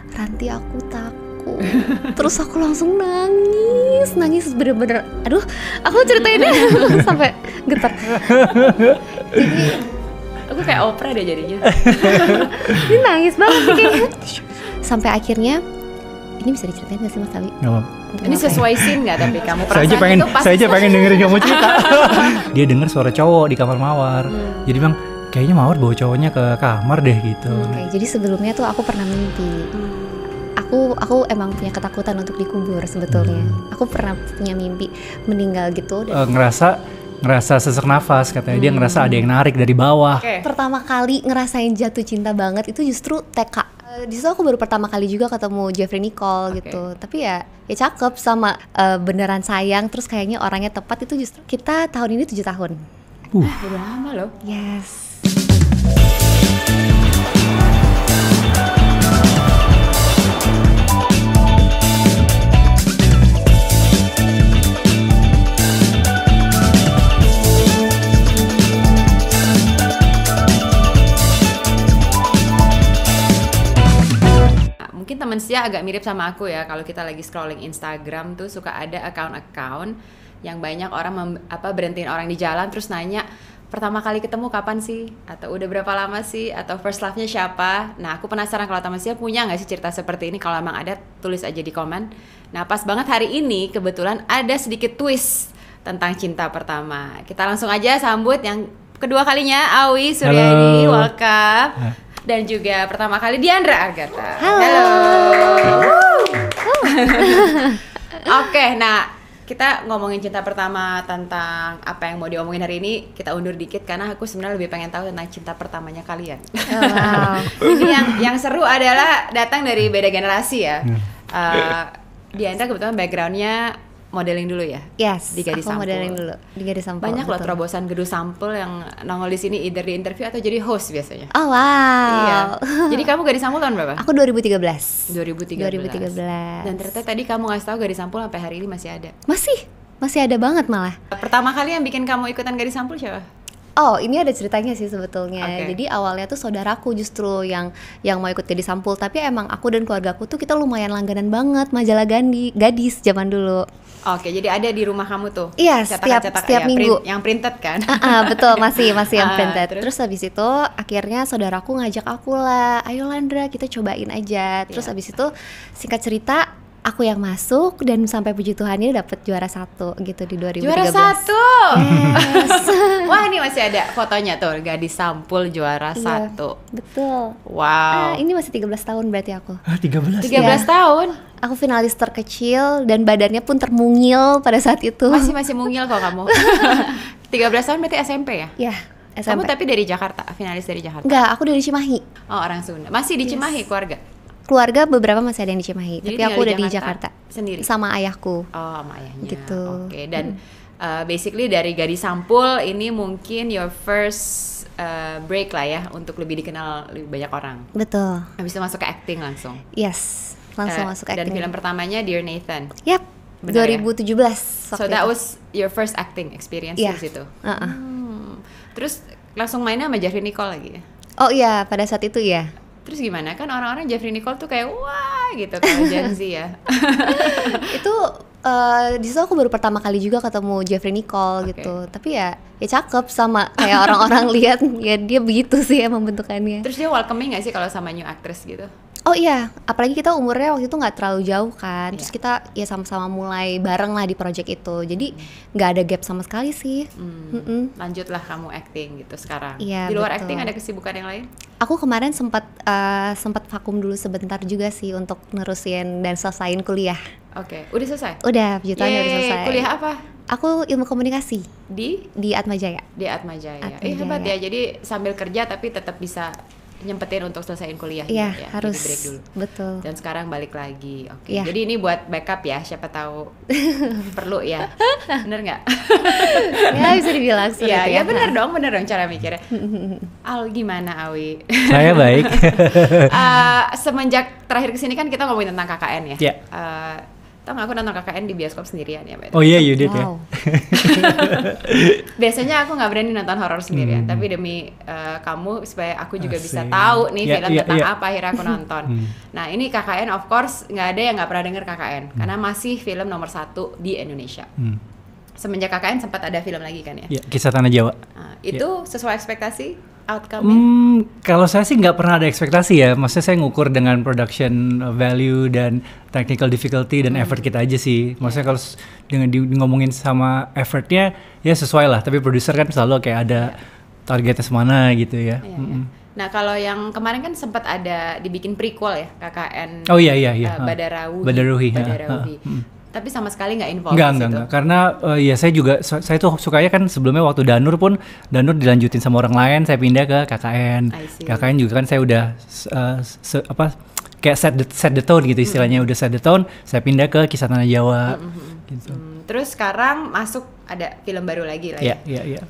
Ranti aku takut. Terus aku langsung nangis bener-bener. Aduh, aku ceritainnya sampai getar. Jadi aku kayak Oprah deh jadinya. ini nangis banget sih kayaknya. Sampai akhirnya, ini bisa diceritain gak sih Mas Ali? Gak apa-apa. Ini sesuai scene nggak tapi kamu Saya aja pengen dengerin kamu cerita. Dia denger suara cowok di kamar Mawar. Jadi bang, kayaknya Mawar bawa cowoknya ke kamar deh gitu. Jadi sebelumnya tuh aku pernah mimpi. Aku emang punya ketakutan untuk dikubur sebetulnya. Aku pernah punya mimpi meninggal gitu. Ngerasa sesak nafas katanya. Dia ngerasa ada yang narik dari bawah. Pertama kali ngerasain jatuh cinta banget itu justru TK. Di situ aku baru pertama kali juga ketemu Jeffrey Nicole gitu. Tapi ya cakep sama beneran sayang. Terus kayaknya orangnya tepat. Itu justru kita tahun ini 7 tahun. Udah lama loh. Yes. Mungkin teman Sia agak mirip sama aku ya. Kalau kita lagi scrolling Instagram tuh suka ada account-account yang banyak orang berhentiin orang di jalan terus nanya pertama kali ketemu kapan sih, atau udah berapa lama sih, atau first love-nya siapa. Nah aku penasaran kalau teman Sia punya nggak sih cerita seperti ini. Kalau emang ada, tulis aja di komen. Nah pas banget hari ini kebetulan ada sedikit twist tentang cinta pertama. Kita langsung aja sambut yang kedua kalinya, Awi Suryadi, welcome. Dan juga pertama kali Diandra Agatha. Halo. Oke, nah kita ngomongin cinta pertama, tentang apa yang mau diomongin hari ini kita undur dikit karena aku sebenarnya lebih pengen tahu tentang cinta pertamanya kalian. Wow. Ini yang seru adalah datang dari beda generasi ya. Diandra kebetulan backgroundnya modeling dulu ya? Yes, di Gadis aku Sampul. modeling dulu di Gadis Sampul. Banyak loh terobosan Gadis Sampul yang nongol di sini either di interview atau jadi host biasanya. Oh wow. Iya. Jadi kamu Gadis Sampul tahun berapa? Aku 2013. 2013. Dan ternyata tadi kamu ngasih tahu Gadis Sampul sampai hari ini masih ada. Masih ada banget malah. Pertama kali yang bikin kamu ikutan Gadis Sampul siapa? Oh, ini ada ceritanya sih sebetulnya. Okay. Jadi awalnya tuh saudaraku justru yang mau ikut Gadis Sampul, tapi emang aku dan keluargaku tuh kita lumayan langganan banget majalah Gadis zaman dulu. Oke, jadi ada di rumah kamu tuh? Iya, Cetakan-cetakan, setiap minggu. Yang printed kan? Betul, masih yang printed. Terus habis itu akhirnya saudaraku ngajak aku lah, ayo Landra kita cobain aja. Terus habis itu singkat cerita aku yang masuk dan sampai puji Tuhannya dapet juara 1 gitu di 2013. Juara 1? Yes. Wah, ini masih ada fotonya tuh, Gadis Sampul juara 1. Betul. Wow. Ini masih 13 tahun berarti aku. 13 tahun? Aku finalis terkecil dan badannya pun termungil pada saat itu. Masih mungil kok kamu. 13 tahun berarti SMP ya? Iya, SMP. Kamu tapi dari Jakarta, finalis dari Jakarta? Enggak, aku dari Cimahi. Oh, orang Sunda. Masih di Cimahi keluarga? Keluarga beberapa masih ada yang di Cimahi, jadi tapi aku udah di Jakarta sendiri? Sama ayahku. Oh, sama ayahnya. Gitu. Oke, dan basically dari Gadis Sampul ini mungkin your first break lah ya untuk lebih dikenal lebih banyak orang. Betul. Habis itu masuk ke acting langsung. Yes, langsung masuk ke acting. Dan film pertamanya Dear Nathan. Yap, benar 2017. Ya? So that was your first acting experience di situ. Terus langsung mainnya sama Jeffrey Nicole lagi ya? Oh iya, pada saat itu ya. Terus gimana? Kan orang-orang Jeffrey Nicole tuh kayak wah gitu kalau Gen Z ya. Itu di situ aku baru pertama kali juga ketemu Jeffrey Nicole gitu. Tapi ya cakep sama kayak orang-orang lihat ya dia begitu sih emang bentukannya. Terus dia welcoming gak sih kalau sama new actress gitu? Oh iya, apalagi kita umurnya waktu itu nggak terlalu jauh kan. Terus kita ya sama-sama mulai bareng lah di project itu. Jadi nggak ada gap sama sekali sih. Lanjutlah kamu acting gitu sekarang. Iya, di luar betul. acting ada kesibukan yang lain? Aku kemarin sempat vakum dulu sebentar juga sih untuk nerusin dan selesaiin kuliah. Oke, udah selesai? Udah, puji Tuhan udah selesai. Kuliah apa? Aku ilmu komunikasi di Atmajaya. Di Atmajaya. Hebat ya. Jadi sambil kerja tapi tetap bisa nyempetin untuk selesaiin kuliah. Iya, ya, harus. break dulu. Betul. Dan sekarang balik lagi. Oke. Iya. Jadi ini buat backup ya, siapa tahu perlu ya. Bener nggak? Ya bisa dibilang seperti itu. Ya bener dong cara mikirnya. Al, gimana Awi? Saya baik. Semenjak terakhir kesini kan kita ngomongin tentang KKN ya. Iya. Tau gak aku nonton KKN di bioskop sendirian ya, Oh iya, you did ya. Wow. Biasanya aku nggak berani nonton horor sendirian, tapi demi kamu supaya aku juga bisa tahu nih film tentang apa, akhirnya aku nonton. Nah ini KKN of course nggak ada yang nggak pernah denger KKN karena masih film nomor 1 di Indonesia. Semenjak KKN sempat ada film lagi kan ya? Ya, Kisah Tanah Jawa. Nah, itu sesuai ekspektasi outcome-nya? Kalau saya sih nggak pernah ada ekspektasi ya. Maksudnya saya ngukur dengan production value dan technical difficulty dan effort kita aja sih. Maksudnya kalau dengan ngomongin sama effortnya ya sesuai lah. Tapi produser kan selalu kayak ada targetnya semana gitu ya. Nah kalau yang kemarin kan sempat ada dibikin prequel ya KKN. Oh iya. Badarawuhi. Tapi sama sekali nggak involved di situ. Enggak. Karena ya saya tuh sukanya kan sebelumnya waktu Danur dilanjutin sama orang lain, saya pindah ke KKN. KKN juga kan saya udah kayak set the tone gitu istilahnya, udah set the tone, saya pindah ke Kisah Tanah Jawa. Gitu. Terus sekarang masuk ada film baru lagi lah ya. Iya.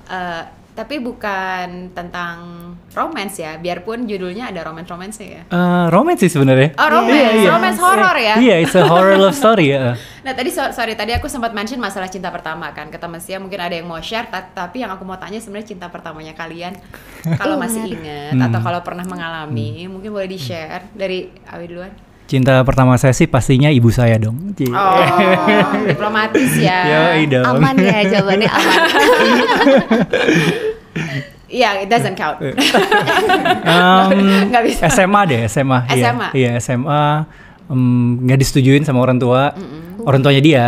Tapi bukan tentang romance ya, biarpun judulnya ada romance-nya ya. Romance sih sebenarnya. Oh romance, romance horror ya. Iya, it's a horror love story ya. Nah tadi sorry tadi aku sempat mention masalah cinta pertama kan ke teman Sia, mungkin ada yang mau share, tapi yang aku mau tanya sebenarnya cinta pertamanya kalian kalau masih ingat atau kalau pernah mengalami, mungkin boleh di share dari Awi duluan. Cinta pertama saya sih pastinya ibu saya dong. Oh, diplomatis ya. Aman ya jawabannya, aman. Iya, it doesn't count. Nggak bisa. SMA deh, SMA. Iya, SMA. Nggak disetujuin sama orang tua, orang tuanya dia.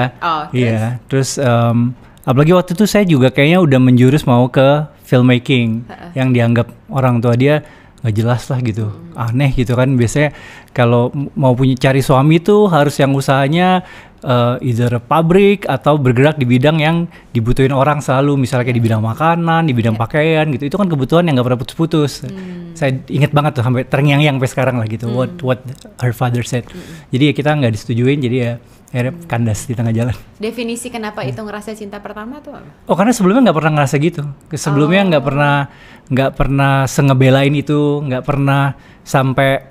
Iya, terus apalagi waktu itu saya juga kayaknya udah menjurus mau ke filmmaking, yang dianggap orang tua dia nggak jelas lah gitu, aneh gitu kan. Biasanya kalau mau cari suami tuh harus yang usahanya either pabrik atau bergerak di bidang yang dibutuhin orang selalu, misalnya kayak di bidang makanan, di bidang pakaian gitu. Itu kan kebutuhan yang nggak pernah putus-putus. Saya inget banget tuh sampai terngiang-ngiang sampai sekarang lah gitu. What her father said. Jadi ya kita nggak disetujuin, jadi ya akhirnya kandas di tengah jalan. Definisi kenapa itu ngerasa cinta pertama tuh apa? Oh karena sebelumnya nggak pernah ngerasa gitu. Sebelumnya nggak pernah sengebelain itu, nggak pernah sampai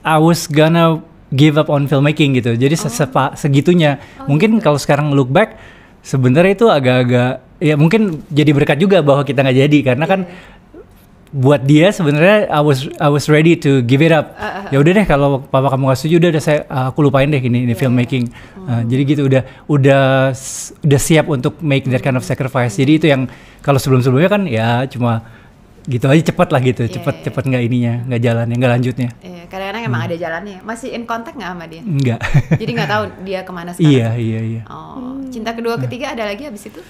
I was gonna give up on filmmaking gitu. Jadi segitunya. Mungkin kalau sekarang look back, sebenarnya itu agak-agak ya mungkin jadi berkat juga bahwa kita nggak jadi, karena kan buat dia sebenarnya I was ready to give it up. Ya udah deh kalau papa kamu nggak setuju, udah aku lupain deh ini filmmaking. Jadi gitu udah siap untuk make that kind of sacrifice. Jadi itu yang kalau sebelumnya kan ya cuma gitu aja, cepet lah gitu, cepet nggak ininya, nggak jalannya, nggak lanjutnya. Kadang-kadang emang ada jalannya. Masih in contact nggak sama dia? Enggak. Jadi nggak tahu dia kemana sekarang. Iya. Oh, cinta kedua ketiga ada lagi abis itu?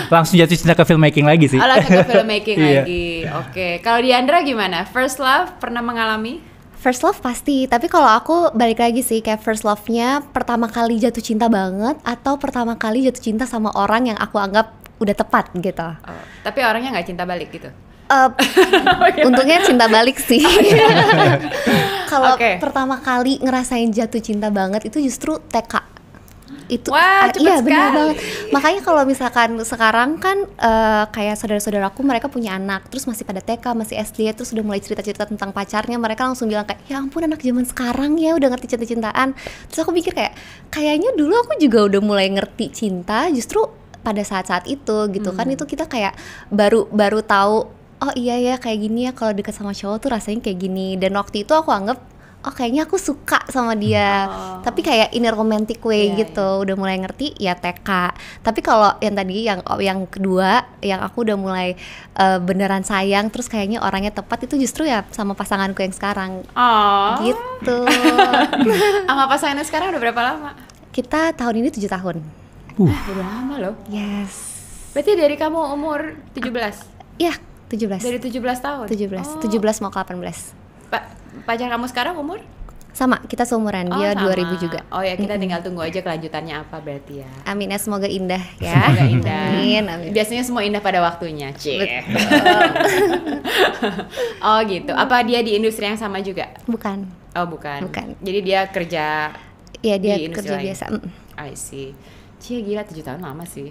Langsung jatuh cinta ke filmmaking lagi sih. Langsung ke filmmaking lagi. Oke. Kalau Diandra gimana? First love pernah mengalami? First love pasti, tapi kalau aku balik lagi sih kayak first love-nya pertama kali jatuh cinta banget atau pertama kali jatuh cinta sama orang yang aku anggap udah tepat gitu. Tapi orangnya nggak cinta balik gitu? Untungnya cinta balik sih. Kalau pertama kali ngerasain jatuh cinta banget itu justru TK. Itu iya benar banget. Makanya kalau misalkan sekarang kan kayak saudara-saudaraku mereka punya anak, terus masih pada TK, masih SD, terus udah mulai cerita-cerita tentang pacarnya, mereka langsung bilang kayak ya ampun anak zaman sekarang ya udah ngerti cinta-cintaan. Terus aku pikir kayaknya dulu aku juga udah mulai ngerti cinta justru pada saat-saat itu gitu kan. Itu kita kayak baru tahu oh iya ya kayak gini ya kalau deket sama cowok tuh rasanya kayak gini. Dan waktu itu aku anggap oh kayaknya aku suka sama dia, tapi kayak in a romantic way gitu. Udah mulai ngerti ya TK. Tapi kalau yang tadi yang kedua yang aku udah mulai beneran sayang terus kayaknya orangnya tepat itu justru ya sama pasanganku yang sekarang. Gitu. Sama pasangannya sekarang udah berapa lama? Kita tahun ini 7 tahun. Udah lama loh. Yes. Berarti dari kamu umur 17? Iya, 17. Dari 17 tahun? 17 mau ke 18. Pacar kamu sekarang umur? Sama, kita seumuran, dia sama. 2000 juga. Oh ya, kita tinggal tunggu aja kelanjutannya apa berarti ya. Amin ya, semoga indah ya. Semoga indah. Amin. Biasanya semua indah pada waktunya, Oh gitu, apa dia di industri yang sama juga? Bukan. Oh bukan. Jadi dia kerja Iya, dia di kerja lain. biasa. I see. Cie gila 7 tahun lama sih.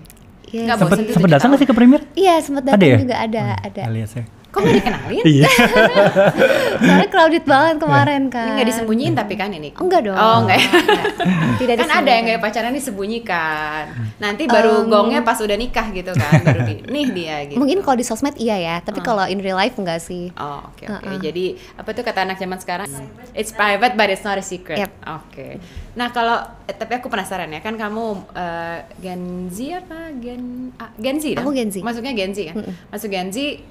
Yes. Sempet datang nggak sih ke premier? Iya, sempet datang ya? juga ada. Lihat saya. Kok nggak dikenalin? Iya. Soalnya crowded banget kemarin kan. Ini nggak disembunyiin tapi kan ini? Enggak dong. Oh enggak ya? Tidak Kan ada yang kayak pacaran disembunyikan. Nanti baru gongnya pas udah nikah gitu kan, baru nih dia gitu. Mungkin kalau di sosmed iya ya, tapi kalau in real life enggak sih. Oh oke. Jadi apa tuh kata anak zaman sekarang? It's private but it's not a secret. Yep. Oke. Nah kalau tapi aku penasaran ya, kan kamu Gen Z apa Gen Z? Aku Gen Z. Masuknya Gen Z kan? Masuk Gen Z.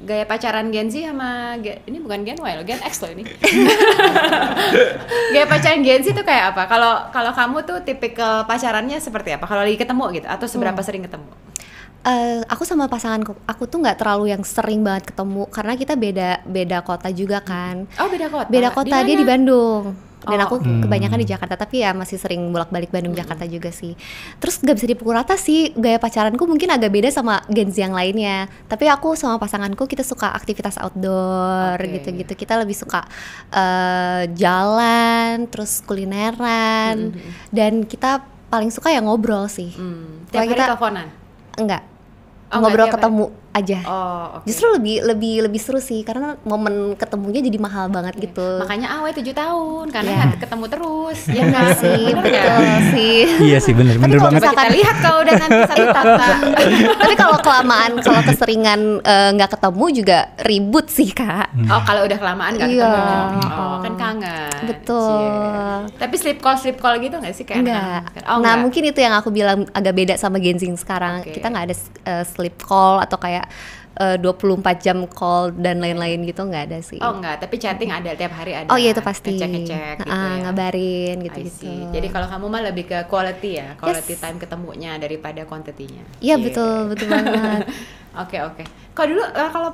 Gaya pacaran Gen Z sama ini bukan Gen Y loh, Gen X loh ini. Gaya pacaran Gen Z tuh kayak apa? Kalau kamu tuh tipikal pacarannya seperti apa? Kalau lagi ketemu gitu atau seberapa sering ketemu? Aku sama pasanganku, aku tuh nggak terlalu yang sering banget ketemu karena kita beda kota juga kan. Oh beda kota. Beda kota, dia di Bandung dan aku oke. kebanyakan di Jakarta, tapi ya masih sering bolak-balik Bandung Jakarta juga sih. Terus nggak bisa dipukul rata sih, gaya pacaranku mungkin agak beda sama Gen Z yang lainnya. Tapi aku sama pasanganku kita suka aktivitas outdoor gitu-gitu. Kita lebih suka jalan, terus kulineran, dan kita paling suka ya ngobrol sih. Tiap hari kita teleponan? enggak. Oh, Ngobrol enggak tiap ketemu aja. Oh, oke. Justru lebih seru sih karena momen ketemunya jadi mahal banget gitu. Makanya awet 7 tahun karena Iya. nggak ketemu terus. Ya nggak sih, Bener betul nggak? sih. Iya sih, bener kalau banget. Coba kita lihat kalau udah nanti satu tata. Tapi kalau kelamaan, kalau keseringan nggak ketemu juga ribut sih kak. Oh kalau udah kelamaan nggak Iya. ketemu. Oh kan kangen. Betul. Cie. Tapi sleep call gitu nggak sih kayak? Enggak. Oh, Nah enggak. mungkin itu yang aku bilang agak beda sama Gen Z sekarang. Oke. Kita nggak ada sleep call atau kayak 24 jam call dan lain-lain gitu, nggak ada sih. Oh enggak, tapi chatting ada tiap hari ada. Oh iya itu pasti. Ngecek gitu ya. Ngabarin I gitu-gitu. see. Jadi kalau kamu mah lebih ke quality ya, quality Yes. time ketemunya daripada quantity-nya. Iya Cie. betul banget. Oke. Kalau dulu kalau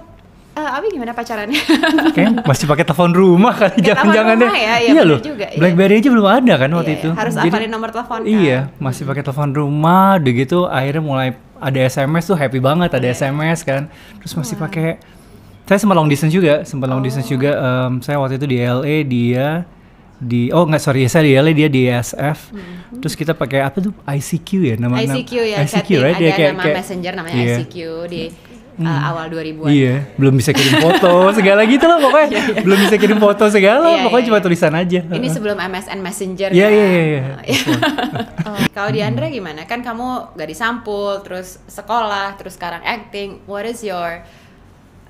Abi gimana pacarannya? Kayaknya masih pakai telepon rumah kali, Pakai telepon jangan-jangan deh. rumah ya, iya Iya bener loh. juga, iya. BlackBerry aja belum ada kan waktu Iya, itu. harus Jadi- hafalin nomor telepon kan. Iya, masih pakai telepon rumah, udah gitu akhirnya mulai ada SMS tuh happy banget, ada SMS kan. Terus masih pakai, saya sempat long distance juga, saya waktu itu di LA, dia saya di LA, dia di SF. Terus kita pakai apa tuh, ICQ ya namanya? ICQ ya, ICQ, chatting, right? Dia ada nama messenger namanya iya. ICQ di awal 2000-an. Iya, belum bisa kirim foto segala gitu lah pokoknya. Belum bisa kirim foto segala, Iya, pokoknya iya, cuma iya. tulisan aja. Ini sebelum MSN Messenger Iya, kan? iya. Kalau di Andra gimana? Kan kamu gak disampul, terus sekolah, terus sekarang acting. What is your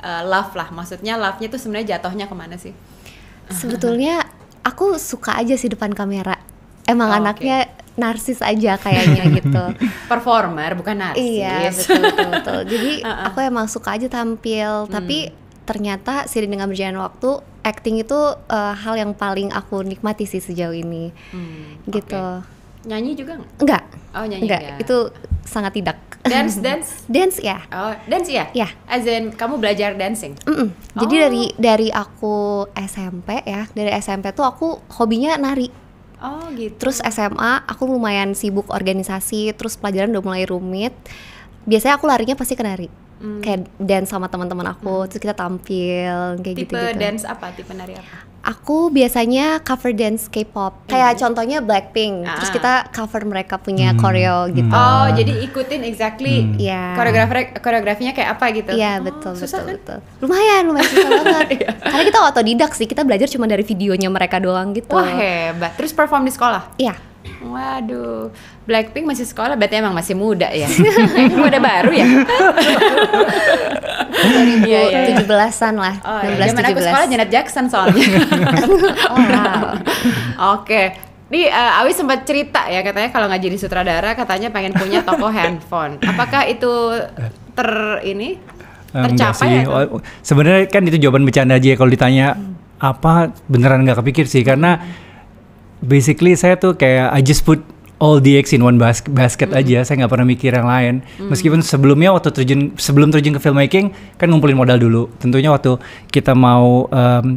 love lah? Maksudnya love-nya tuh sebenarnya jatuhnya kemana sih? Sebetulnya aku suka aja sih depan kamera. Emang Oh, anaknya narsis aja kayaknya gitu. Performer, bukan narsis. Iya betul. Jadi aku emang suka aja tampil. Tapi ternyata seiring dengan berjalan waktu, acting itu hal yang paling aku nikmati sih sejauh ini. Gitu. Oke. Nyanyi juga nggak? Enggak. Oh nyanyi Enggak. enggak. Itu sangat tidak. Dance? Dance ya. Oh dance ya? Ya. As in kamu belajar dancing? Jadi Oh. dari aku SMP ya, dari SMP tuh aku hobinya nari. Oh gitu. Terus SMA aku lumayan sibuk organisasi, terus pelajaran udah mulai rumit. Biasanya aku larinya pasti ke nari. Kayak dance sama teman-teman aku, terus kita tampil kayak Tipe gitu-gitu. dance apa? Tipe nari apa? Aku biasanya cover dance K-pop. Kayak contohnya Blackpink. Terus kita cover mereka punya choreo gitu. Oh, jadi ikutin exactly Iya. koreografinya kayak apa gitu? Iya Oh, betul susah betul kan? betul. Lumayan susah banget. Karena kita otodidak sih, kita belajar cuma dari videonya mereka doang gitu. Wah hebat. Terus perform di sekolah? Iya. Waduh, Blackpink masih sekolah, berarti emang masih muda ya? Ini muda baru ya? 2017-an lah. Oh, 16 zaman aku 17. sekolah Janet Jackson soalnya. Oh, wow. Oke. Nih Awi sempat cerita ya, katanya kalau nggak jadi sutradara katanya pengen punya toko handphone. Apakah itu Enggak tercapai sih. atau? Sebenarnya kan itu jawaban bercanda aja ya kalau ditanya apa, beneran nggak kepikir sih, karena basically saya tuh kayak I just put all the eggs in one basket aja. Saya nggak pernah mikir yang lain. Meskipun sebelumnya sebelum terjun ke filmmaking kan ngumpulin modal dulu. Tentunya waktu kita mau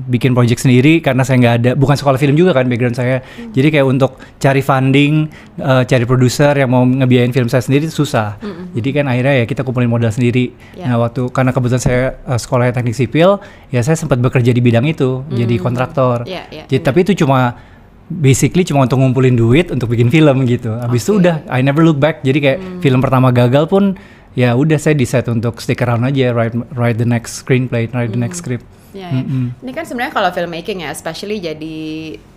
bikin project sendiri, karena saya nggak ada, bukan sekolah film juga kan background saya. Jadi kayak untuk cari funding, cari produser yang mau ngebiayain film saya sendiri itu susah. Jadi kan akhirnya ya kita kumpulin modal sendiri. Yeah. Nah karena kebetulan saya sekolahnya teknik sipil, ya saya sempat bekerja di bidang itu, jadi kontraktor. Yeah, Jadi, tapi itu cuma basically cuma untuk ngumpulin duit untuk bikin film gitu. Habis itu udah I never look back. Jadi kayak film pertama gagal pun ya udah saya decide untuk stick around aja, write the next screenplay, write the next script. Ya. Ini kan sebenarnya kalau filmmaking ya, especially jadi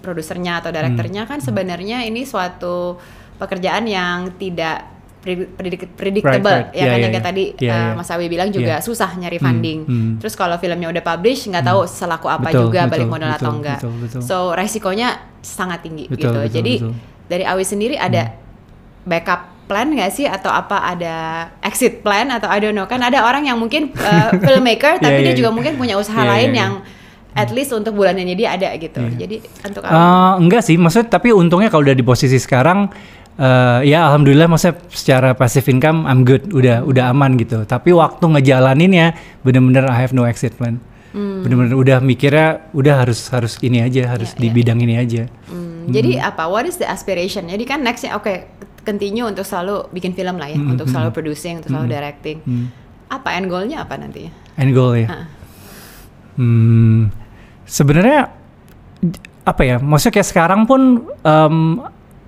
produsernya atau direkturnya kan sebenarnya ini suatu pekerjaan yang tidak predictable, right. ya kan yang yeah. kayak tadi Mas Awi bilang juga susah nyari funding. Terus kalau filmnya udah publish nggak tahu selaku apa juga balik modal atau enggak. Betul. So resikonya sangat tinggi gitu. Betul, Jadi dari Awi sendiri ada backup plan nggak sih, atau apa ada exit plan atau I don't know, kan ada orang yang mungkin filmmaker tapi dia juga mungkin punya usaha lain yang at least untuk bulanannya dia ada gitu. Jadi untuk enggak sih, maksudnya tapi untungnya kalau udah di posisi sekarang ya alhamdulillah, maksudnya secara passive income I'm good, udah aman gitu. Tapi waktu ngejalaninnya bener-bener I have no exit plan. Bener-bener udah mikirnya udah harus ini aja, harus di bidang ini aja. Jadi apa? What is the aspiration? Jadi kan nextnya continue untuk selalu bikin film lah ya, untuk selalu producing, untuk selalu directing. Apa end goalnya apa nantinya? End goal ya. Sebenarnya apa ya? Maksudnya kayak sekarang pun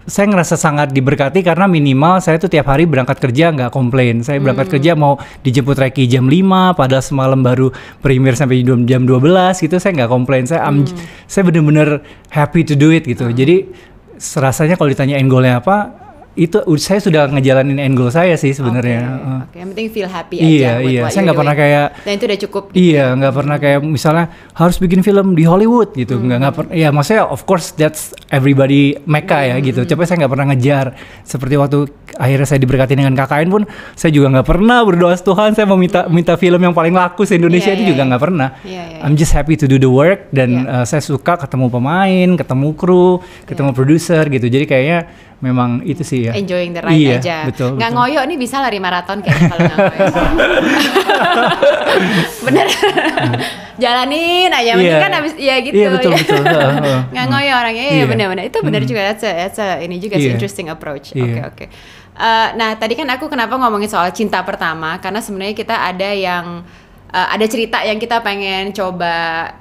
saya ngerasa sangat diberkati karena minimal saya tuh tiap hari berangkat kerja nggak komplain. Saya berangkat kerja mau dijemput Reki jam 5, padahal semalam baru premier sampai jam 12 gitu, saya nggak komplain. Saya bener-bener happy to do it gitu. Jadi rasanya kalau ditanya end goalnya apa, itu saya sudah ngejalanin end goal saya sih sebenarnya. Oke, yang penting feel happy aja. Iya, saya nggak pernah kayak. Dan itu udah cukup. Iya, nggak pernah kayak misalnya harus bikin film di Hollywood gitu. Nggak pernah. Ya maksudnya of course that's everybody meka ya gitu. Tapi saya nggak pernah ngejar. Seperti waktu akhirnya saya diberkati dengan KKN pun, saya juga nggak pernah berdoa Tuhan saya mau minta film yang paling laku se Indonesia, itu juga nggak pernah. I'm just happy to do the work, dan saya suka ketemu pemain, ketemu kru, ketemu produser gitu. Jadi kayaknya memang itu sih ya. Enjoying the ride aja. Betul, nggak ngoyo nih bisa lari maraton kayaknya kalau nggak ngoyo. Bener. Jalanin aja, mending kan abis ya gitu. Iya betul. Nggak ngoyo orangnya. Iya benar-benar. Itu benar juga. That's a ini juga sih interesting approach. Oke. Nah tadi kan aku kenapa ngomongin soal cinta pertama, karena sebenarnya kita ada yang ada cerita yang kita pengen coba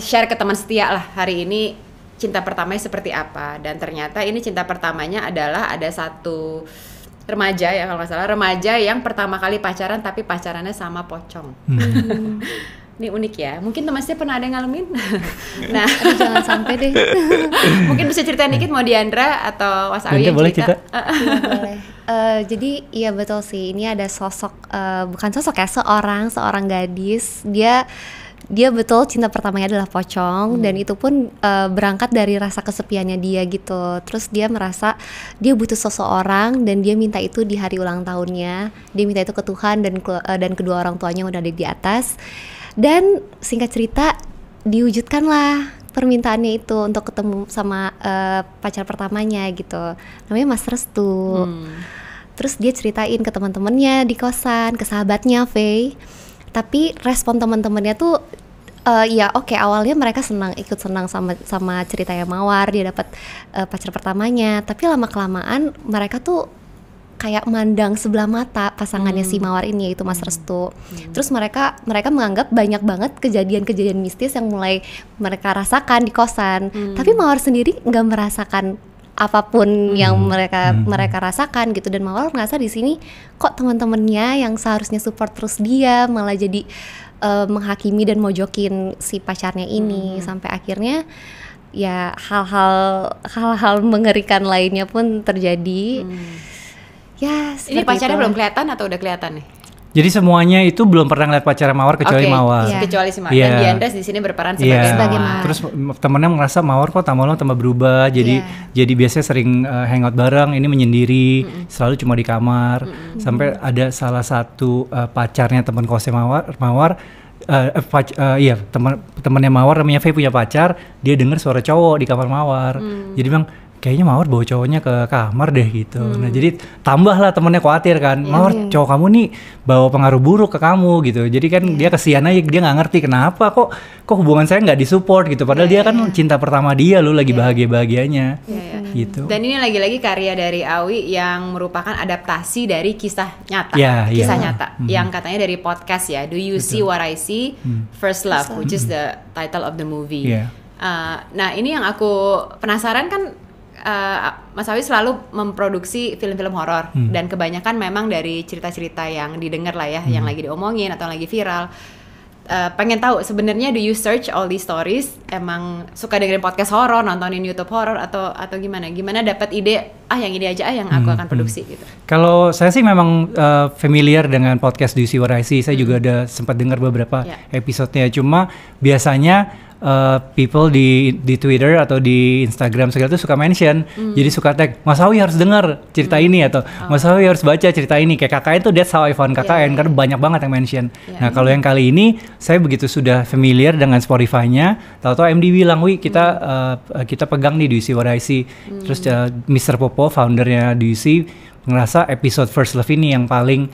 share ke teman setia lah hari ini. Cinta pertamanya seperti apa, dan ternyata ini cinta pertamanya adalah ada satu remaja ya kalau nggak salah, remaja yang pertama kali pacaran tapi pacarannya sama pocong. Ini unik ya, mungkin teman saya pernah ada yang ngalamin. Nah, jangan sampai deh. Mungkin bisa ceritain dikit mau Diandra atau Was Awi yang boleh cerita. Boleh. Jadi iya betul sih, ini ada sosok bukan sosok ya, seorang gadis, dia betul cinta pertamanya adalah pocong, dan itu pun berangkat dari rasa kesepiannya dia gitu. Terus dia merasa dia butuh seseorang, dan dia minta itu di hari ulang tahunnya. Dia minta itu ke Tuhan dan kedua orang tuanya udah ada di atas. Dan singkat cerita diwujudkanlah permintaannya itu untuk ketemu sama pacar pertamanya gitu. Namanya Mas Restu. Terus dia ceritain ke teman-temannya di kosan, ke sahabatnya Faye. Tapi respon teman-temannya tuh awalnya mereka ikut senang sama ceritanya Mawar, dia dapat pacar pertamanya. Tapi lama-kelamaan mereka tuh kayak mandang sebelah mata pasangannya si Mawar ini, yaitu Mas Restu. Terus mereka menganggap banyak banget kejadian-kejadian mistis yang mulai mereka rasakan di kosan. Tapi Mawar sendiri nggak merasakan apapun yang mereka rasakan gitu. Dan Mawar ngerasa di sini kok teman-temannya yang seharusnya support terus dia malah jadi menghakimi dan mojokin si pacarnya ini. Sampai akhirnya ya hal-hal mengerikan lainnya pun terjadi. Ya, ini pacarnya belum kelihatan atau udah kelihatan nih? Jadi semuanya itu belum pernah ngeliat pacar Mawar kecuali Mawar. Kecuali si Mawar. Dan Diandra di sini berperan sebagai Mawar. Terus temennya ngerasa Mawar kok lama-lama tambah berubah. Jadi biasanya sering hangout bareng, ini menyendiri, selalu cuma di kamar. Sampai ada salah satu pacarnya teman kosnya Mawar. Temannya Mawar namanya Faye punya pacar. Dia dengar suara cowok di kamar Mawar. Jadi bilang, kayaknya Mawar bawa cowoknya ke kamar deh gitu. Nah jadi tambahlah temennya khawatir kan, Mawar cowok kamu nih bawa pengaruh buruk ke kamu gitu. Jadi kan dia kesian aja, dia nggak ngerti kenapa kok hubungan saya nggak disupport gitu. Padahal dia kan cinta pertama dia loh, lagi bahagia-bahagianya gitu. Dan ini lagi-lagi karya dari Awi yang merupakan adaptasi dari kisah nyata. Kisah nyata yang katanya dari podcast ya, Do You See What I See? First Love, which is the title of the movie. Nah ini yang aku penasaran kan, Mas Awi selalu memproduksi film-film horor dan kebanyakan memang dari cerita-cerita yang didengar lah ya, yang lagi diomongin atau lagi viral. Pengen tahu sebenarnya, do you search all these stories? Emang suka dengerin podcast horor, nontonin YouTube horor atau gimana? Gimana dapat ide? Yang ini aja yang aku akan produksi gitu. Kalau saya sih memang familiar dengan podcast Do You See What I See. Saya juga ada sempat dengar beberapa episodenya. Cuma biasanya people di Twitter atau di Instagram segala tuh suka mention, jadi suka tag Mas Awi harus dengar cerita ini atau Mas Awi harus baca cerita ini. Kayak KKN tuh that's how I found KKN karena banyak banget yang mention. Nah kalau yang kali ini saya begitu sudah familiar dengan Spotify-nya, tahu-tahu MD bilang, "Wi, kita pegang nih Do You See What I See." Terus Mr. Popo, foundernya Do You See, ngerasa episode First Love ini yang paling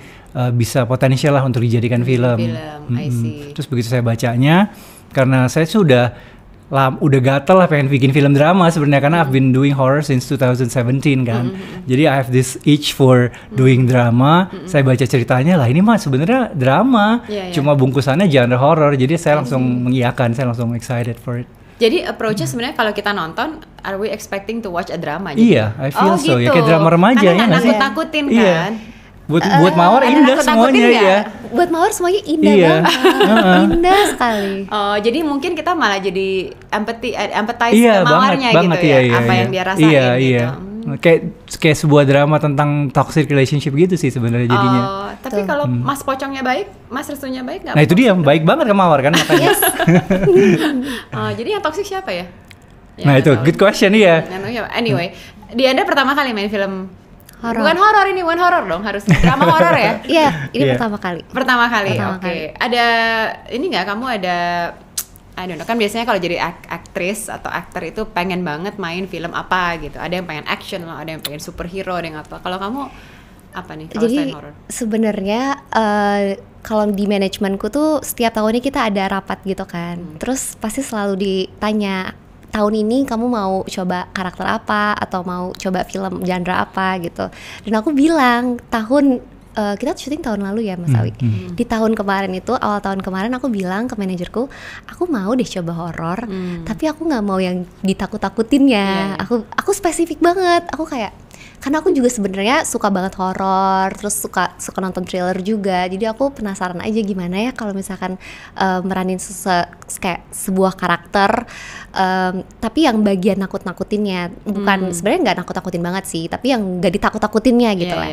bisa potensial lah untuk dijadikan film. I see. Terus begitu saya bacanya, karena saya sudah gatel lah pengen bikin film drama sebenarnya, karena I've been doing horror since 2017 kan. Jadi I have this itch for doing drama. Saya baca ceritanya, lah ini mah sebenarnya drama, cuma bungkusannya genre horror. Jadi saya langsung mengiyakan, saya langsung excited for it. Jadi approach-nya sebenarnya kalau kita nonton, are we expecting to watch a drama? Iya, I feel so. Gitu. Ya kayak drama remaja karena ya nggak sih? Nakut-nakutin kan. Iya. Buat Mawar indah semuanya ya. Buat Mawar semuanya indah banget. Indah sekali. Oh, jadi mungkin kita malah jadi empathize iya, ke Mawarnya banget, gitu ya. Apa yang dia rasain gitu. Kayak sebuah drama tentang toxic relationship gitu sih sebenarnya jadinya. Tapi kalau Mas Pocongnya baik, Mas Restunya baik nggak? Nah itu dia, baik banget ke Mawar kan makanya. Jadi yang toxic siapa ya? Nah itu good question ya. Anyway, Dianda pertama kali main film horror. Bukan horor ini, bukan horor dong, harus drama horor ya? Iya, ini pertama kali. Pertama kali, oke. Ada ini nggak, kamu ada, I don't know, kan biasanya kalau jadi aktris atau aktor itu pengen banget main film apa gitu. Ada yang pengen action loh, ada yang pengen superhero, ada yang apa. Kalau kamu apa nih? Kalau jadi sebenarnya kalau di manajemenku tuh setiap tahunnya kita ada rapat gitu kan. Terus pasti selalu ditanya, tahun ini kamu mau coba karakter apa atau mau coba film genre apa gitu. Dan aku bilang kita syuting tahun lalu ya Mas Awi. Di tahun kemarin itu, awal tahun kemarin aku bilang ke manajerku, aku mau deh coba horor, tapi aku nggak mau yang ditakut-takutinnya. Aku spesifik banget. Aku kayak, karena aku juga sebenarnya suka banget horor, terus suka nonton thriller juga. Jadi aku penasaran aja gimana ya kalau misalkan meranin kayak sebuah karakter, tapi yang bagian nakut-nakutinnya, bukan sebenarnya nggak nakut-nakutin banget sih, tapi yang nggak ditakut-takutinnya gitu lah.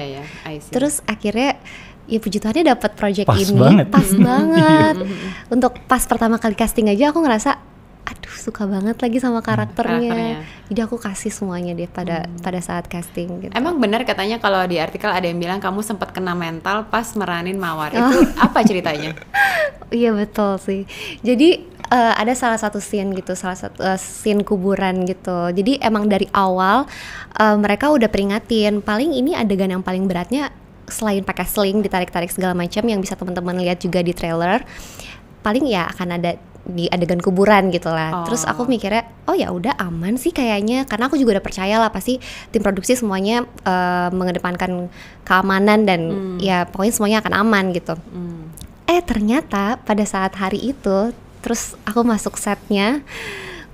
Terus akhirnya ya puji Tuhannya dapat project pas ini banget. Pas banget. Untuk pas pertama kali casting aja aku ngerasa, aduh suka banget lagi sama karakternya. Jadi aku kasih semuanya deh pada saat casting gitu. Emang benar katanya kalau di artikel ada yang bilang kamu sempat kena mental pas meranin Mawar. Itu apa ceritanya? Iya betul sih. Jadi ada salah satu scene gitu, scene kuburan gitu. Jadi emang dari awal mereka udah peringatin, paling ini adegan yang paling beratnya selain pakai sling, ditarik-tarik segala macam yang bisa teman-teman lihat juga di trailer, paling ya akan ada di adegan kuburan gitu lah. Terus aku mikirnya, oh ya udah aman sih kayaknya, karena aku juga udah percaya lah pasti tim produksi semuanya mengedepankan keamanan dan ya pokoknya semuanya akan aman gitu. Ternyata pada saat hari itu, terus aku masuk setnya,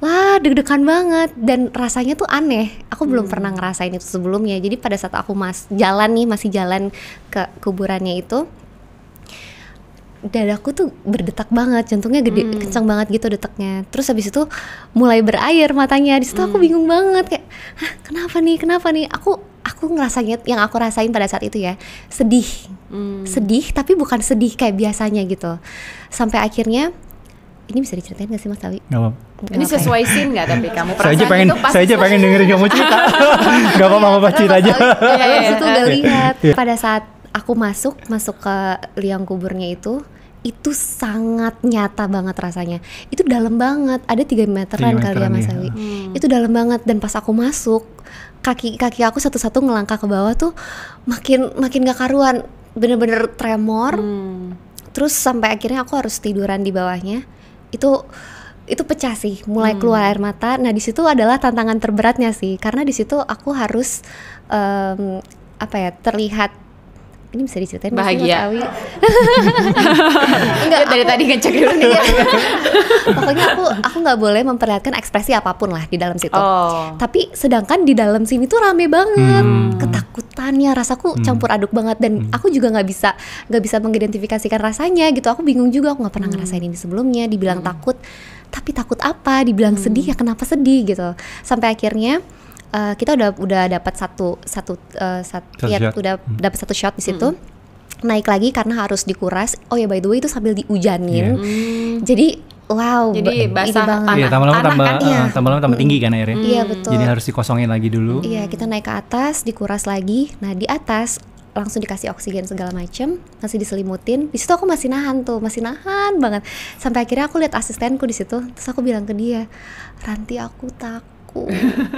wah deg-degan banget dan rasanya tuh aneh. Aku belum pernah ngerasain itu sebelumnya. Jadi pada saat aku masih jalan ke kuburannya itu, dadaku tuh berdetak banget, jantungnya gede, kencang banget gitu detaknya. Terus habis itu mulai berair matanya. Di situ aku bingung banget kayak, kenapa nih? Aku ngerasanya, yang aku rasain pada saat itu ya, sedih. Sedih tapi bukan sedih kayak biasanya gitu. Sampai akhirnya, ini bisa diceritain gak sih Mas Awi? Ini sesuai scene nggak tapi kamu saya aja pengen dengerin kamu cerita. Gak apa-apa cerita aja. Iya, itu udah lihat. Pada saat aku masuk ke liang kuburnya itu sangat nyata banget rasanya. Itu dalam banget, ada 3 meteran kali ya Mas Awi. Itu dalam banget, dan pas aku masuk, kaki aku satu-satu ngelangkah ke bawah tuh makin gak karuan, bener-bener tremor. Terus sampai akhirnya aku harus tiduran di bawahnya. Itu pecah sih, mulai keluar air mata. Nah di situ adalah tantangan terberatnya sih, karena di situ aku harus terlihat ini bisa diceritain nggak sih, Bahagia. Mas Awi? Enggak, dari tadi ngecek dulu nih. Pokoknya aku nggak boleh memperlihatkan ekspresi apapun lah di dalam situ. Oh. Tapi sedangkan di dalam sini tuh rame banget, ketakutannya, rasaku campur aduk banget, dan aku juga nggak bisa mengidentifikasikan rasanya gitu. Aku bingung juga, aku nggak pernah ngerasain ini sebelumnya. Dibilang takut, tapi takut apa? Dibilang sedih, ya kenapa sedih gitu. Sampai akhirnya kita udah dapat satu Satu ya, shot. udah dapat satu shot di situ. Naik lagi karena harus dikuras. Oh ya, by the way itu sambil diujanin. Jadi wow, Jadi ini basah banget. Iya, tambah lama tanah tambah kan? Iya. tambah lama tambah tinggi kan airnya. Iya betul. Jadi harus dikosongin lagi dulu. Iya, kita naik ke atas, dikuras lagi. Nah, di atas langsung dikasih oksigen segala macem, masih diselimutin. Di situ aku masih nahan banget. Sampai akhirnya aku lihat asistenku di situ, terus aku bilang ke dia, "Ranti, aku takut."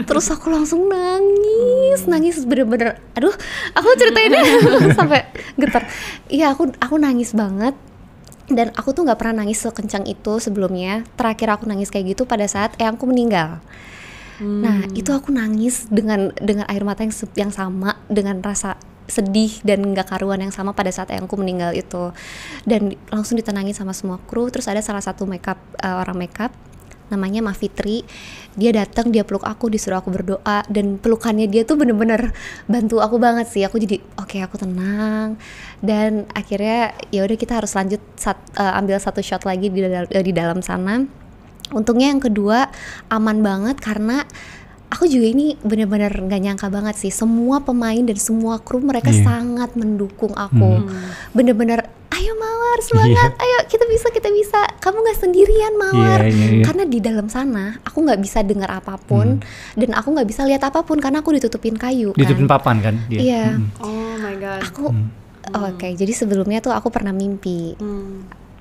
Terus aku langsung nangis bener-bener. Aduh, aku ceritainnya sampai getar. Iya, aku nangis banget. Dan aku tuh nggak pernah nangis sekencang itu sebelumnya. Terakhir aku nangis kayak gitu pada saat eyangku meninggal. Nah, itu aku nangis dengan air mata yang sama, dengan rasa sedih dan nggak karuan yang sama pada saat eyangku meninggal itu. Dan langsung ditenangin sama semua kru. Terus ada salah satu orang makeup namanya Ma Fitri. Dia datang, dia peluk aku, disuruh aku berdoa, dan pelukannya dia tuh bener-bener bantu aku banget sih. Aku jadi oke, aku tenang. Dan akhirnya ya udah, kita harus lanjut ambil satu shot lagi di dalam sana. Untungnya yang kedua aman banget, karena aku juga ini benar-benar nggak nyangka banget sih, semua pemain dan semua kru mereka sangat mendukung aku. Bener-bener, ayo Mawar, semangat, ayo kita bisa, kamu nggak sendirian Mawar. Karena di dalam sana aku nggak bisa dengar apapun dan aku nggak bisa lihat apapun karena aku ditutupin kayu kan. Ditutupin papan kan dia. Iya. Oh my god. Oke, jadi sebelumnya tuh aku pernah mimpi.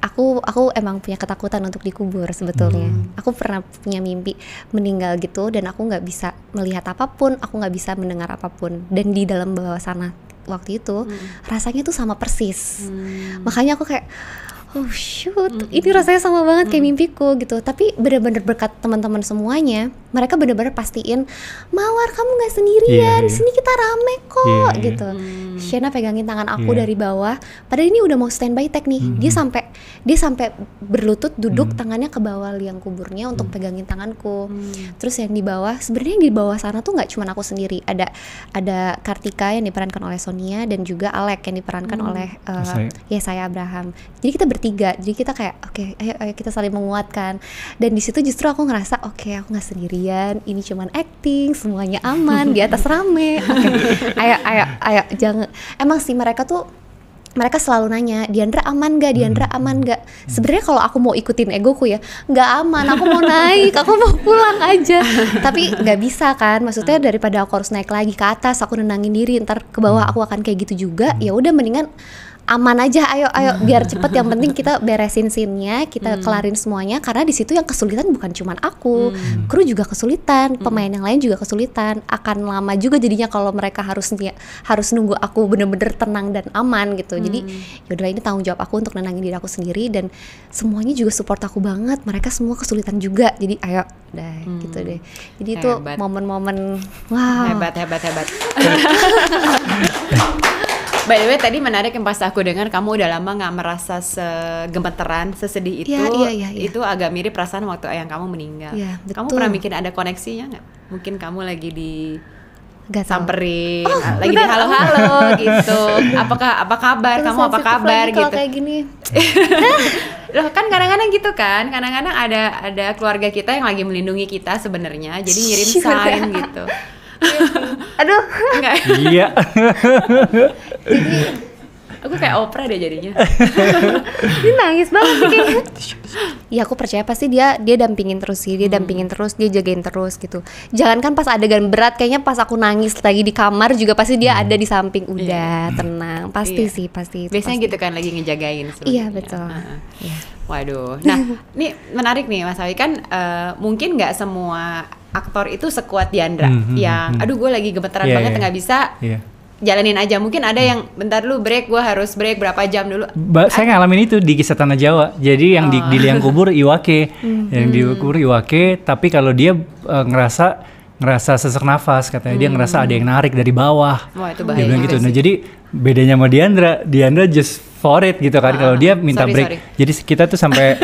Aku emang punya ketakutan untuk dikubur sebetulnya. Aku pernah punya mimpi meninggal gitu, dan aku nggak bisa melihat apapun, aku nggak bisa mendengar apapun. Dan di dalam bawah sana waktu itu rasanya tuh sama persis. Makanya aku kayak, oh shoot, ini rasanya sama banget kayak mimpiku gitu. Tapi benar-benar berkat teman-teman semuanya, mereka benar-benar pastiin, Mawar kamu nggak sendirian, di sini kita rame kok gitu. Shena pegangin tangan aku dari bawah, padahal ini udah mau standby tag nih. Dia sampai berlutut duduk, tangannya ke bawah liang kuburnya untuk pegangin tanganku. Terus yang di bawah, sebenarnya di bawah sana tuh nggak cuma aku sendiri, ada Kartika yang diperankan oleh Sonia, dan juga Alek yang diperankan oleh Yesaya Abraham. Jadi kita bertiga, jadi kita kayak oke, ayo kita saling menguatkan. Dan di situ justru aku ngerasa oke, aku nggak sendirian, ini cuman acting, semuanya aman, di atas rame. Ayo jangan. Emang sih mereka selalu nanya, Diandra aman gak? Sebenarnya kalau aku mau ikutin egoku ya, nggak aman, aku mau naik, aku mau pulang aja. Tapi nggak bisa kan, maksudnya daripada aku harus naik lagi ke atas, aku nenangin diri, ntar ke bawah aku akan kayak gitu juga. Ya udah, mendingan aman aja, ayo biar cepet. Yang penting kita beresin scene-nya, kita kelarin semuanya, karena di situ yang kesulitan bukan cuma aku, kru juga kesulitan, pemain yang lain juga kesulitan. Akan lama juga jadinya kalau mereka harus nunggu aku bener-bener tenang dan aman gitu. Jadi yaudah, ini tanggung jawab aku untuk nenangin diri aku sendiri, dan semuanya juga support aku banget. Mereka semua kesulitan juga, jadi ayo deh gitu deh. Jadi itu momen-momen wow. Hebat. By the way, tadi menarik yang pas aku dengar kamu udah lama nggak merasa segemeteran, sesedih itu. Iya. Itu agak mirip perasaan waktu ayang kamu meninggal. Iya, Kamu betul. pernah mikir ada koneksinya nggak? Mungkin kamu lagi Gak tahu. samperin, lagi di halo-halo gitu. Apa kabar? Kamu apa kabar kalau gitu? kayak gini. Loh, kan kadang-kadang gitu kan. Kadang-kadang ada keluarga kita yang lagi melindungi kita sebenarnya. Jadi ngirim sign gitu. Aduh. Enggak. Iya. Jadi Aku kayak Oprah deh jadinya. dia nangis banget sih kayak. Ya aku percaya pasti dia dampingin terus sih, dia dampingin terus, dia jagain terus gitu. Jangankan pas adegan berat, kayaknya pas aku nangis lagi di kamar juga pasti dia ada di samping. Udah tenang, pasti sih pasti. Biasanya pasti. gitu kan, lagi ngejagain sebenarnya. Iya betul. Iya. Waduh, nah ini menarik nih Mas Awi, kan mungkin nggak semua aktor itu sekuat Diandra yang aduh gue lagi gemeteran banget nggak bisa jalanin aja. Mungkin ada yang bentar lu break, gue harus break berapa jam dulu. Saya ngalamin itu di Kisah Tanah Jawa. Jadi yang di liang kubur Iwake, yang di kubur Iwake. Tapi kalau dia ngerasa ngerasa sesak nafas katanya. Dia ngerasa ada yang narik dari bawah. Wah, itu Dia bahaya bilang juga gitu. sih. Nah jadi bedanya sama Diandra just for it gitu kan. Kalau dia minta break. Jadi kita tuh sampai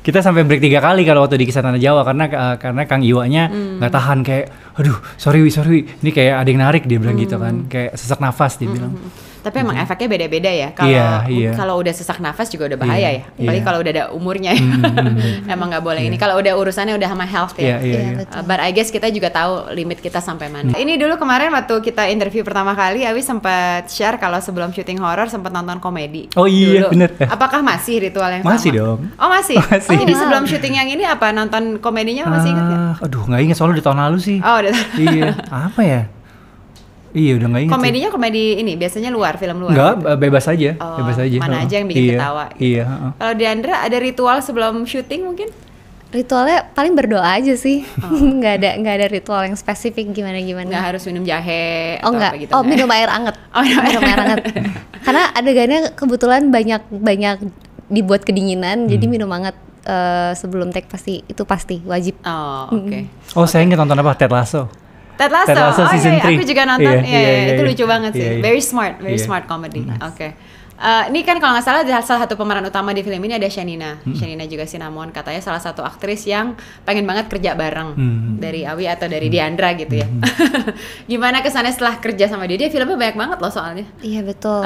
kita sampai break 3 kali kalau waktu di Kisah Tanah Jawa karena Kang Iwanya nggak tahan, kayak aduh sorry ini kayak ada yang narik, dia bilang gitu kan, kayak sesak nafas dia bilang. Tapi emang efeknya beda-beda ya. Kalau Iya. kalau udah sesak nafas juga udah bahaya ya. Apalagi kalau udah ada umurnya ya. Emang nggak boleh ini. Kalau udah urusannya udah sama health ya. Iya. But I guess kita juga tahu limit kita sampai mana. Ini dulu kemarin waktu kita interview pertama kali, Awi sempat share kalau sebelum syuting horor sempat nonton komedi. Oh iya, dulu. bener. Apakah masih ritual yang Masih sama? dong. Oh masih? Masih. Jadi sebelum syuting yang ini apa, nonton komedinya masih ingat nggak? Aduh nggak ingat soalnya di tahun lalu sih. Oh udah. Iya. Apa ya? Iya udah nggak ingat. Komedinya komedi ini biasanya luar, film luar. Nggak, gitu? bebas aja. Oh, Bebas aja. mana aja yang bikin ketawa gitu. Iya. Kalau Diandra ada ritual sebelum syuting mungkin? Ritualnya paling berdoa aja sih. nggak ada ritual yang spesifik gimana. Nggak harus minum jahe Oh atau enggak. apa gitu? Oh, minum air anget. Oh, minum air anget. Karena adegannya kebetulan banyak dibuat kedinginan, jadi minum anget sebelum take pasti wajib. Oh, oke. Oh saya ingat nonton apa? Ted Lasso. Ted Lasso. Oh season iya, 3. aku juga nonton. Iya, Itu lucu banget sih. Iya. Very smart Iya. smart comedy. Oke. Ini kan kalau nggak salah salah satu pemeran utama di film ini ada Shanina. Shanina juga Cinnamon, katanya salah satu aktris yang pengen banget kerja bareng dari Awi atau dari Diandra gitu ya. Gimana kesannya setelah kerja sama dia? Dia filmnya banyak banget loh soalnya. Iya betul.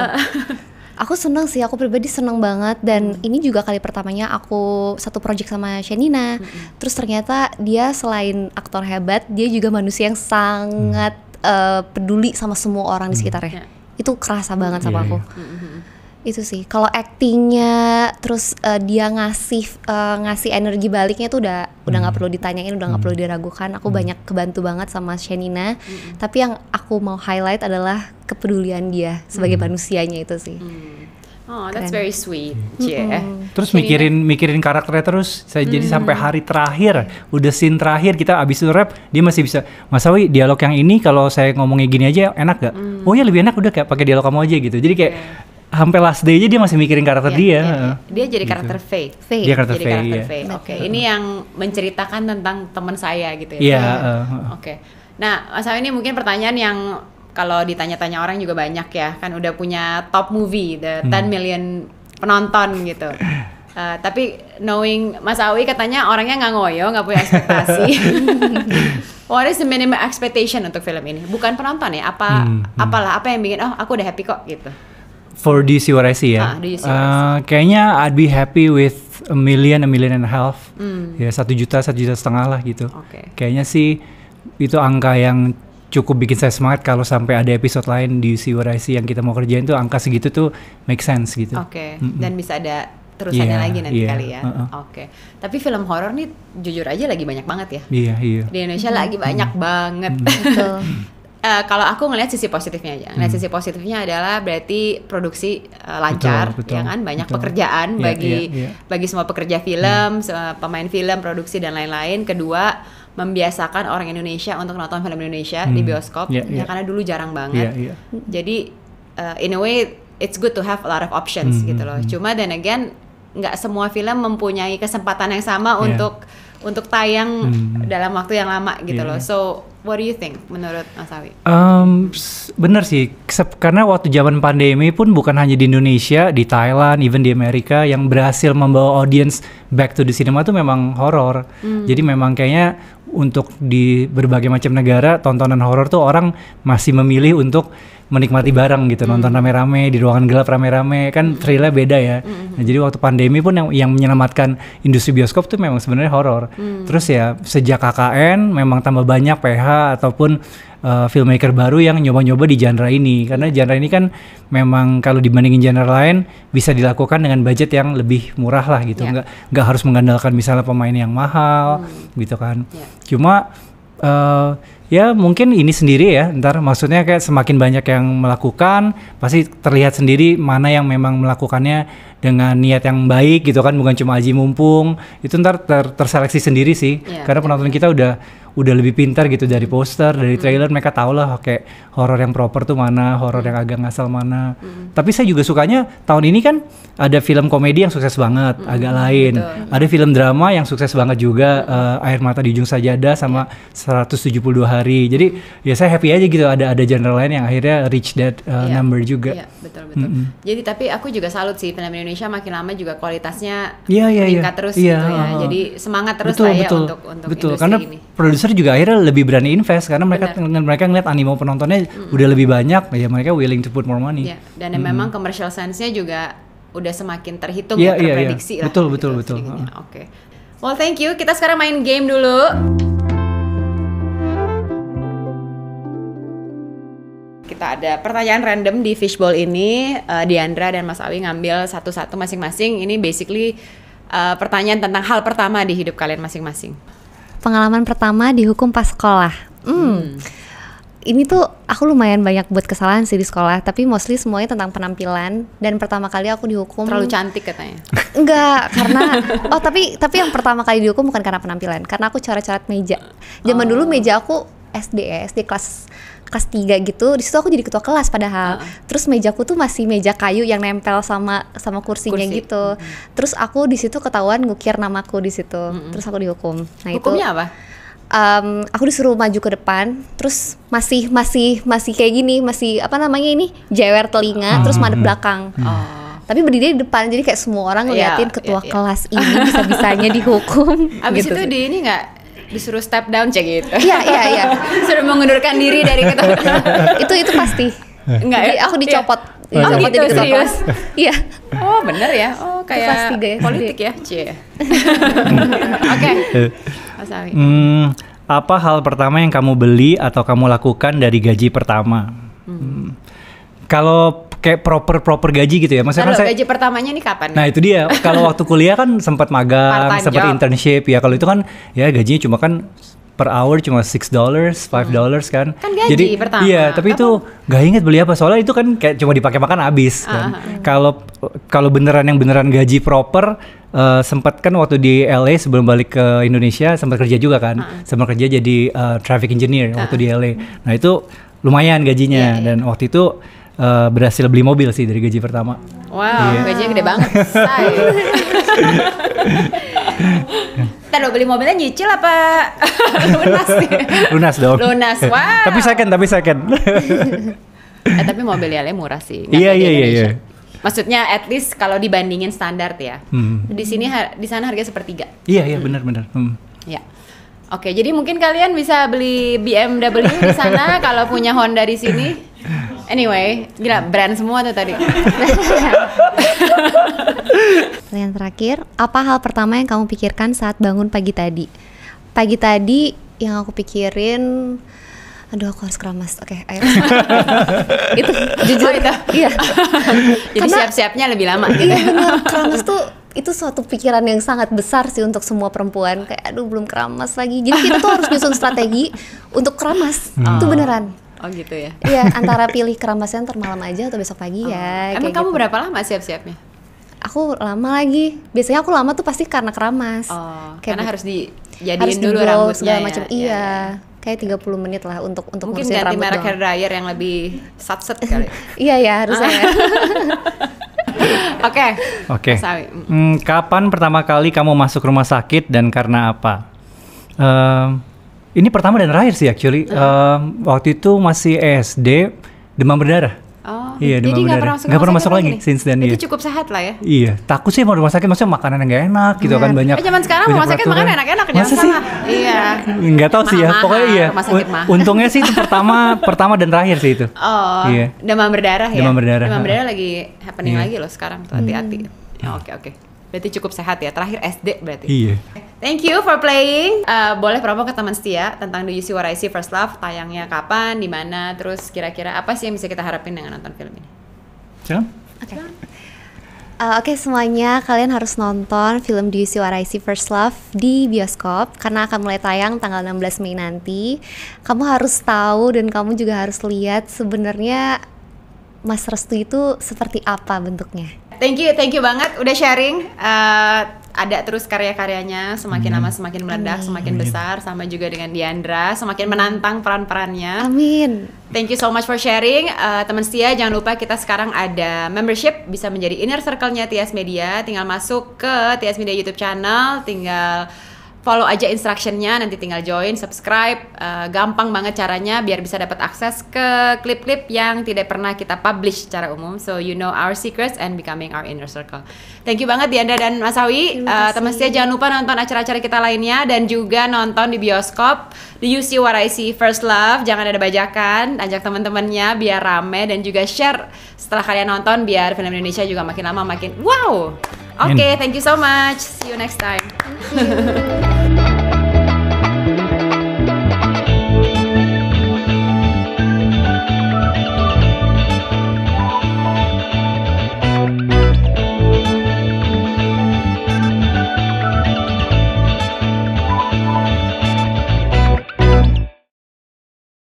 Aku seneng sih, aku pribadi seneng banget, dan ini juga kali pertamanya aku satu project sama Shanina. Terus ternyata dia selain aktor hebat, dia juga manusia yang sangat peduli sama semua orang di sekitarnya. Itu kerasa banget sama aku. Itu sih. Kalau actingnya, terus dia ngasih energi baliknya tuh udah nggak perlu ditanyain, udah nggak perlu diragukan. Aku banyak kebantu banget sama Shanina. Tapi yang aku mau highlight adalah kepedulian dia sebagai manusianya itu sih. Oh, that's Keren. very sweet. Yeah. Terus mikirin karakternya terus. Jadi sampai hari terakhir, udah scene terakhir kita abis itu rap, dia masih bisa, Mas Awi dialog yang ini kalau saya ngomongnya gini aja enak gak? Oh ya lebih enak udah kayak pakai dialog kamu aja gitu. Jadi kayak sampai last day aja dia masih mikirin karakter dia. Dia jadi karakter Faith. Dia karakter Jadi Faye, karakter iya. Faye. Oke, ini yang menceritakan tentang teman saya gitu ya. Iya. Oke. Nah, Mas Awi, ini mungkin pertanyaan yang kalau ditanya-tanya orang juga banyak ya, kan udah punya top movie, the 10 million penonton gitu. Tapi knowing Mas Awi katanya orangnya nggak ngoyo, nggak punya ekspektasi. What is the minimum expectation untuk film ini? Bukan penonton ya? Apa yang bikin aku udah happy kok gitu? For Do You See What I See ya? Do You See What I See. Kayaknya I'd be happy with 1 million and a half. Ya 1 juta, 1,5 juta lah gitu. Oke. Kayaknya sih itu angka yang cukup bikin saya semangat kalau sampai ada episode lain di You See What I See yang kita mau kerjain tuh, angka segitu tuh make sense gitu. Oke. Dan bisa ada terusannya lagi nanti kali ya. Oke. Tapi film horor nih jujur aja lagi banyak banget ya. Iya. Di Indonesia lagi banyak banget. Betul. Kalau aku ngelihat sisi positifnya aja. Ngelihat sisi positifnya adalah berarti produksi lancar, Betul, ya kan? Banyak betul. pekerjaan Iya. bagi semua pekerja film, pemain film, produksi dan lain-lain. Kedua, membiasakan orang Indonesia untuk nonton film Indonesia di bioskop, ya karena dulu jarang banget. Jadi in a way it's good to have a lot of options gitu loh. Cuma then again nggak semua film mempunyai kesempatan yang sama untuk tayang dalam waktu yang lama gitu loh. So what do you think menurut Mas Awi? Bener sih, karena waktu zaman pandemi pun bukan hanya di Indonesia, di Thailand, even di Amerika yang berhasil membawa audience back to the cinema tuh memang horor. Jadi memang kayaknya untuk di berbagai macam negara tontonan horor tuh orang masih memilih untuk menikmati bareng gitu, nonton rame-rame di ruangan gelap rame-rame, kan thrill-nya beda ya. Nah, jadi waktu pandemi pun yang menyelamatkan industri bioskop tuh memang sebenarnya horor. Terus ya sejak KKN memang tambah banyak PH ataupun filmmaker baru yang nyoba-nyoba di genre ini, karena genre ini kan memang kalau dibandingin genre lain bisa dilakukan dengan budget yang lebih murah lah gitu, nggak harus mengandalkan misalnya pemain yang mahal gitu kan. Cuma ya mungkin ini sendiri ya, ntar maksudnya kayak semakin banyak yang melakukan pasti terlihat sendiri mana yang memang melakukannya dengan niat yang baik gitu kan, bukan cuma aji mumpung, itu ntar terseleksi sendiri sih, karena penonton kita udah lebih pintar gitu dari poster, dari trailer, mereka tahu lah kayak horor yang proper tuh mana, horor yang agak ngasal mana. Tapi saya juga sukanya tahun ini kan ada film komedi yang sukses banget, agak lain. Betul. Ada film drama yang sukses banget juga, Air Mata di Ujung Sajadah sama 172 Hari. Jadi ya saya happy aja gitu ada genre lain yang akhirnya reach that number juga. Iya, betul. Jadi tapi aku juga salut sih, film Indonesia makin lama juga kualitasnya Iya. meningkat terus gitu ya. Jadi semangat terus lah ya untuk industri karena ini. produser juga akhirnya lebih berani invest karena mereka ngeliat animo penontonnya udah lebih banyak, ya mereka willing to put more money. Iya, dan memang commercial sense-nya juga udah semakin terhitung Iya, terprediksi lah. Betul. Oke. Well, thank you. Kita sekarang main game dulu. Kita ada pertanyaan random di fishbowl ini. Diandra dan Mas Awi ngambil satu-satu masing-masing. Ini basically pertanyaan tentang hal pertama di hidup kalian masing-masing. Pengalaman pertama dihukum pas sekolah. Ini tuh aku lumayan banyak buat kesalahan sih di sekolah, tapi mostly semuanya tentang penampilan. Dan pertama kali aku dihukum Terlalu cantik katanya. Enggak, karena tapi yang pertama kali dihukum bukan karena penampilan, karena aku coret-coret meja. Zaman dulu meja aku SD kelas 3 gitu. Di situ aku jadi ketua kelas padahal. Terus mejaku tuh masih meja kayu yang nempel sama kursinya gitu. Terus aku di situ ketahuan ngukir namaku di situ. Terus aku dihukum. Nah, hukumnya apa? Aku disuruh maju ke depan, terus masih kayak gini, masih apa namanya ini, jewer telinga, terus madep belakang. Tapi berdiri di depan, jadi kayak semua orang ngeliatin ketua kelas ini bisa-bisanya dihukum. Abis gitu itu di ini nggak disuruh step down cek gitu? Iya. Suruh mengundurkan diri dari ketua. itu pasti. Enggak ya? Jadi aku dicopot. Oh gitu, jadi ketua serius? kelas. Iya. Oh bener ya? Oh kayak kelas 3 politik ya? Cie. Oke. Mas Awi. Apa hal pertama yang kamu beli atau kamu lakukan dari gaji pertama? Kalau kayak proper gaji gitu ya, maksudnya kan gaji pertamanya nih kapan? Nah itu dia, kalau waktu kuliah kan sempat magang, Part-time sempat job. internship ya. Kalau itu kan ya gajinya cuma kan per hour cuma $6, $5 kan. Kan gaji Jadi pertama. iya, tapi itu gak inget beli apa, soalnya itu kan kayak cuma dipakai makan habis kan. Kalau beneran gaji proper, sempat kan waktu di LA sebelum balik ke Indonesia sempat kerja juga kan. Sempat kerja jadi traffic engineer waktu di LA. Nah itu lumayan gajinya dan waktu itu berhasil beli mobil sih dari gaji pertama. Wow, gajinya gede banget. Ntar lo beli mobilnya nyicil apa lunas nih? Lunas dong. Lunas, wow. Tapi second. Tapi mobil LA murah sih. Iya. Maksudnya at least kalau dibandingin standar ya. Di sini di sana harga sepertiga. Iya benar. Ya. Oke, jadi mungkin kalian bisa beli BMW di sana kalau punya Honda di sini. Anyway, gila brand semua tuh tadi. Pertanyaan terakhir, apa hal pertama yang kamu pikirkan saat bangun pagi tadi? Pagi tadi yang aku pikirin, aduh aku harus keramas. Oke, ayo. Itu jujur itu. Iya. Jadi siap-siapnya lebih lama gitu. Iya benar, keramas tuh itu suatu pikiran yang sangat besar sih untuk semua perempuan. Kayak aduh belum keramas lagi. Jadi kita tuh harus nyusun strategi untuk keramas. Itu beneran. Oh gitu ya. Iya, antara pilih keramasnya ntar malam aja atau besok pagi ya. Emang kayak kamu gitu. berapa lama siap-siapnya? Aku lama lagi. Biasanya aku lama tuh pasti karena keramas. Karena harus dijadiin harus dulu di-blow rambutnya segala ya. macam. Iya. Kayak 30 menit lah untuk Mungkin ngurusin ganti rambut merek doang. hair dryer yang lebih satset kali. Iya ya harusnya. Ya. Oke. Mas Awi. Kapan pertama kali kamu masuk rumah sakit dan karena apa? Ini pertama dan terakhir sih actually. Waktu itu masih SD, demam berdarah. Oh, Iya, demam jadi nggak berdarah. pernah Nggak pernah masuk lagi since then. Itu Iya. cukup sehat lah ya. Iya, takut sih mau rumah sakit, maksudnya makanan yang gak enak gitu kan, banyak. Zaman sekarang banyak rumah sakit makan peraturan. enak-enak, jangan Masa sih? salah. Iya. Nggak tahu sih ya, Mahal-mahal, pokoknya iya. rumah sakit mahal. Untungnya sih itu pertama dan terakhir sih itu. Oh, Iya. demam berdarah ya. Demam berdarah. Demam berdarah lagi happening Iya. lagi loh sekarang, tuh hati-hati. Ya, oke. Berarti cukup sehat ya. Terakhir SD berarti. Iya. Thank you for playing. Boleh promo ke teman setia tentang Do You See What I See First Love, tayangnya kapan, di mana, terus kira-kira apa sih yang bisa kita harapin dengan nonton film ini? Jangan? Oke, semuanya kalian harus nonton film Do You See What I See First Love di bioskop karena akan mulai tayang tanggal 16 Mei nanti. Kamu harus tahu dan kamu juga harus lihat sebenarnya Mas Restu itu seperti apa bentuknya. Thank you banget udah sharing. ada terus karya-karyanya, semakin lama semakin meledak, semakin besar, sama juga dengan Diandra, semakin menantang peran-perannya. Amin. Thank you so much for sharing. Teman setia, jangan lupa kita sekarang ada membership, bisa menjadi inner circle-nya Tias Media. Tinggal masuk ke Tias Media YouTube channel, tinggal follow aja instruction-nya, nanti tinggal join, subscribe. Gampang banget caranya biar bisa dapat akses ke klip-klip yang tidak pernah kita publish secara umum. So you know our secrets and becoming our inner circle. Thank you banget Diandra dan Mas Awi. Teman setia, jangan lupa nonton acara-acara kita lainnya dan juga nonton di bioskop. Do You See What I See, First Love. Jangan ada bajakan, ajak teman-temannya biar rame, dan juga share setelah kalian nonton biar film Indonesia juga makin lama makin wow. Oke, thank you so much. See you next time. Thank you.